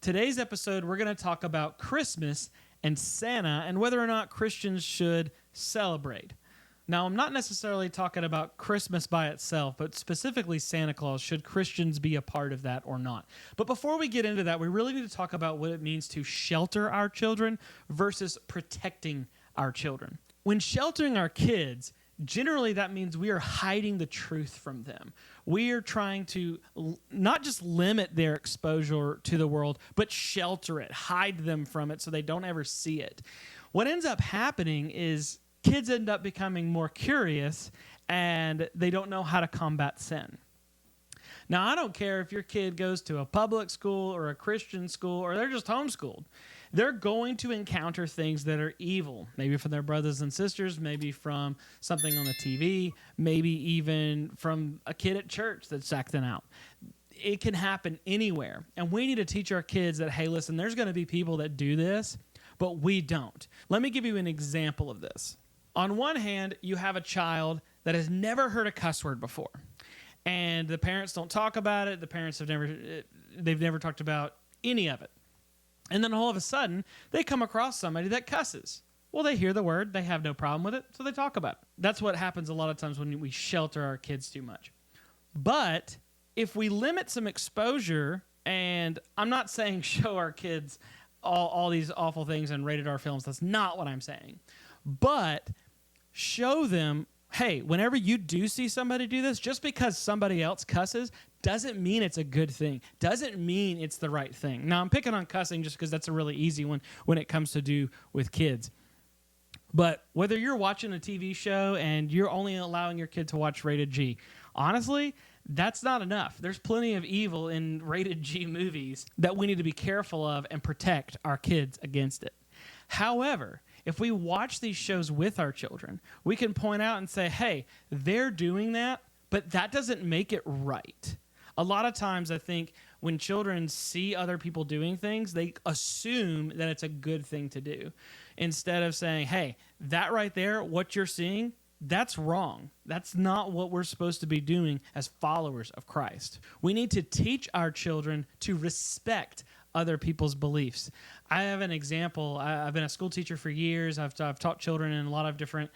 Today's episode, we're going to talk about Christmas and Santa and whether or not Christians should celebrate. Now, I'm not necessarily talking about Christmas by itself, but specifically Santa Claus. Should Christians be a part of that or not? But before we get into that, we really need to talk about what it means to shelter our children versus protecting our children. When sheltering our kids, generally that means we are hiding the truth from them. We are trying to not just limit their exposure to the world, but shelter it, hide them from it so they don't ever see it. What ends up happening is kids end up becoming more curious and they don't know how to combat sin. Now, I don't care if your kid goes to a public school or a Christian school or they're just homeschooled. They're going to encounter things that are evil, maybe from their brothers and sisters, maybe from something on the TV, maybe even from a kid at church that's acting out. It can happen anywhere. And we need to teach our kids that, hey, listen, there's going to be people that do this, but we don't. Let me give you an example of this. On one hand, you have a child that has never heard a cuss word before, and the parents don't talk about it. The parents they've never talked about any of it. And then all of a sudden, they come across somebody that cusses. Well, they hear the word, they have no problem with it, so they talk about it. That's what happens a lot of times when we shelter our kids too much. But if we limit some exposure, and I'm not saying show our kids all these awful things and rated R films, that's not what I'm saying. But show them, hey, whenever you do see somebody do this, just because somebody else cusses doesn't mean it's a good thing. Doesn't mean it's the right thing. Now, I'm picking on cussing just because that's a really easy one when it comes to do with kids. But whether you're watching a TV show and you're only allowing your kid to watch rated G, honestly, that's not enough. There's plenty of evil in rated G movies that we need to be careful of and protect our kids against it. However, if we watch these shows with our children, we can point out and say, hey, they're doing that, but that doesn't make it right. A lot of times I think when children see other people doing things, they assume that it's a good thing to do. Instead of saying, hey, that right there, what you're seeing, that's wrong. That's not what we're supposed to be doing as followers of Christ. We need to teach our children to respect other people's beliefs. I have an example. I've been a school teacher for years. I've taught children in a lot of different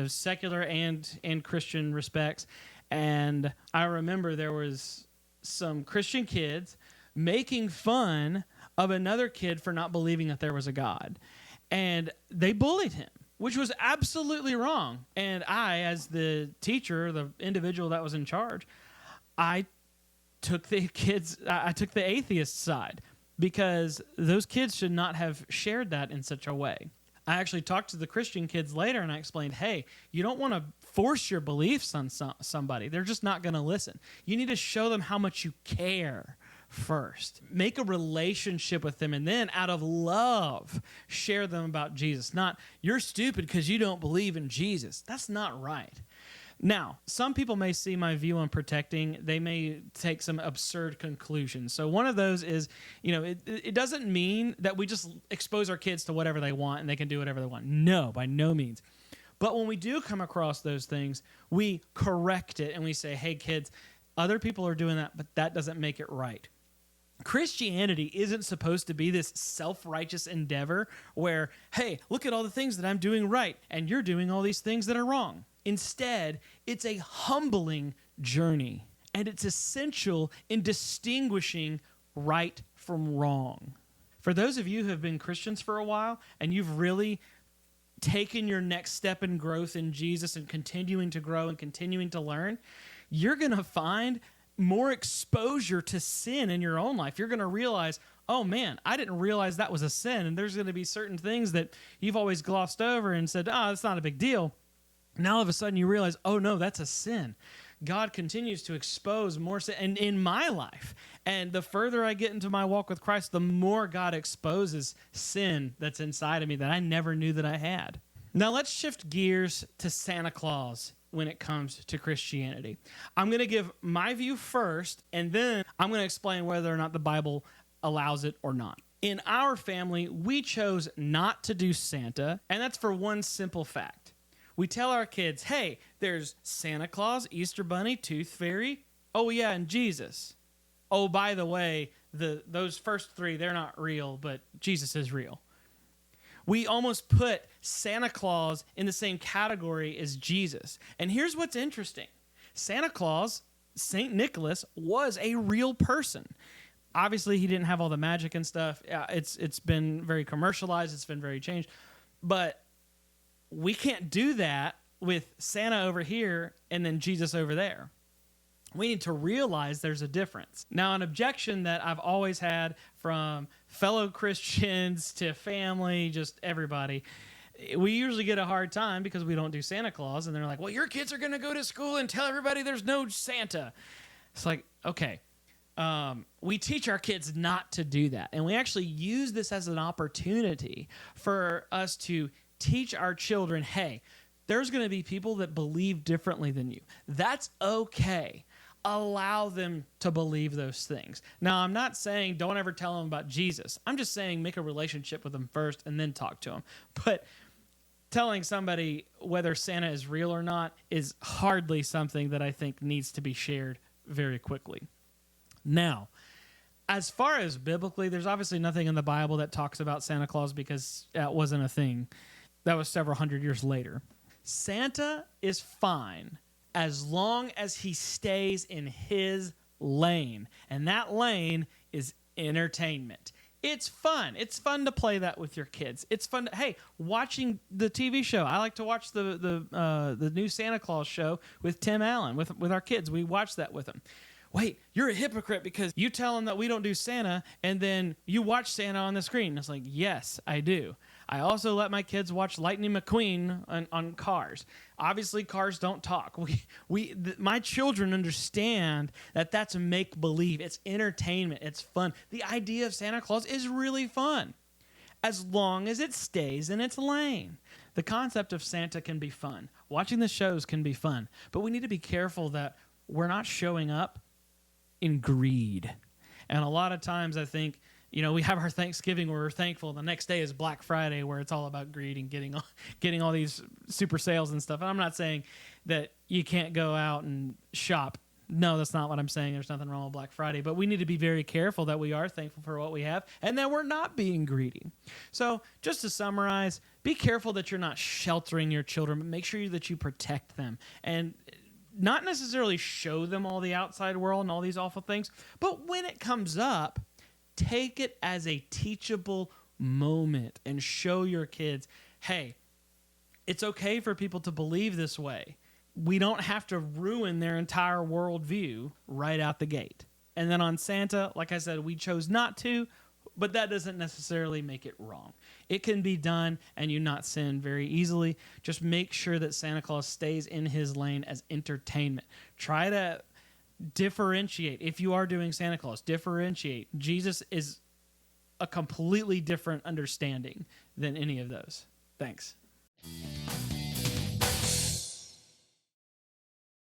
secular and Christian respects. And I remember there was some Christian kids making fun of another kid for not believing that there was a God. And they bullied him, which was absolutely wrong. And I, as the teacher, the individual that was in charge, I took the atheist side because those kids should not have shared that in such a way. I actually talked to the Christian kids later and I explained, hey, you don't want to force your beliefs on somebody. They're just not going to listen. You need to show them how much you care first. Make a relationship with them and then out of love, share them about Jesus. Not, you're stupid because you don't believe in Jesus. That's not right. Now, some people may see my view on protecting. They may take some absurd conclusions. So one of those is, it doesn't mean that we just expose our kids to whatever they want and they can do whatever they want. No, by no means. But when we do come across those things, we correct it and we say, hey, kids, other people are doing that, but that doesn't make it right. Christianity isn't supposed to be this self-righteous endeavor where, hey, look at all the things that I'm doing right and you're doing all these things that are wrong. Instead, it's a humbling journey, and it's essential in distinguishing right from wrong. For those of you who have been Christians for a while, and you've really taken your next step in growth in Jesus and continuing to grow and continuing to learn, you're going to find more exposure to sin in your own life. You're going to realize, oh man, I didn't realize that was a sin, and there's going to be certain things that you've always glossed over and said, that's not a big deal. Now all of a sudden you realize, oh no, that's a sin. God continues to expose more sin in my life. And the further I get into my walk with Christ, the more God exposes sin that's inside of me that I never knew that I had. Now let's shift gears to Santa Claus when it comes to Christianity. I'm going to give my view first, and then I'm going to explain whether or not the Bible allows it or not. In our family, we chose not to do Santa, and that's for one simple fact. We tell our kids, hey, there's Santa Claus, Easter Bunny, Tooth Fairy, oh yeah, and Jesus. Oh, by the way, those first three, they're not real, but Jesus is real. We almost put Santa Claus in the same category as Jesus. And here's what's interesting. Santa Claus, St. Nicholas, was a real person. Obviously, he didn't have all the magic and stuff. It's been very commercialized. It's been very changed. But we can't do that with Santa over here and then Jesus over there. We need to realize there's a difference. Now, an objection that I've always had from fellow Christians to family, just everybody, we usually get a hard time because we don't do Santa Claus, and they're like, well, your kids are going to go to school and tell everybody there's no Santa. It's like, okay, we teach our kids not to do that, and we actually use this as an opportunity for us to teach our children, hey, there's going to be people that believe differently than you. That's okay. Allow them to believe those things. Now, I'm not saying don't ever tell them about Jesus. I'm just saying make a relationship with them first and then talk to them. But telling somebody whether Santa is real or not is hardly something that I think needs to be shared very quickly. Now, as far as biblically, there's obviously nothing in the Bible that talks about Santa Claus because that wasn't a thing. That was several hundred years later. Santa is fine as long as he stays in his lane. And that lane is entertainment. It's fun. It's fun to play that with your kids. It's fun to, hey, watching the TV show. I like to watch the new Santa Claus show with Tim Allen, with our kids. We watch that with them. Wait, you're a hypocrite because you tell them that we don't do Santa, and then you watch Santa on the screen. It's like, yes, I do. I also let my kids watch Lightning McQueen on Cars. Obviously, cars don't talk. My children understand that that's make-believe. It's entertainment. It's fun. The idea of Santa Claus is really fun, as long as it stays in its lane. The concept of Santa can be fun. Watching the shows can be fun. But we need to be careful that we're not showing up in greed. And a lot of times I think, we have our Thanksgiving where we're thankful. The next day is Black Friday where it's all about greed and getting all these super sales and stuff. And I'm not saying that you can't go out and shop. No, that's not what I'm saying. There's nothing wrong with Black Friday. But we need to be very careful that we are thankful for what we have and that we're not being greedy. So just to summarize, be careful that you're not sheltering your children, but make sure that you protect them. And not necessarily show them all the outside world and all these awful things, but when it comes up, take it as a teachable moment and show your kids, hey, it's okay for people to believe this way. We don't have to ruin their entire worldview right out the gate. And then on Santa, like I said, we chose not to, but that doesn't necessarily make it wrong. It can be done and you not sin very easily. Just make sure that Santa Claus stays in his lane as entertainment. Try to differentiate. If you are doing Santa Claus, differentiate. Jesus is a completely different understanding than any of those. Thanks.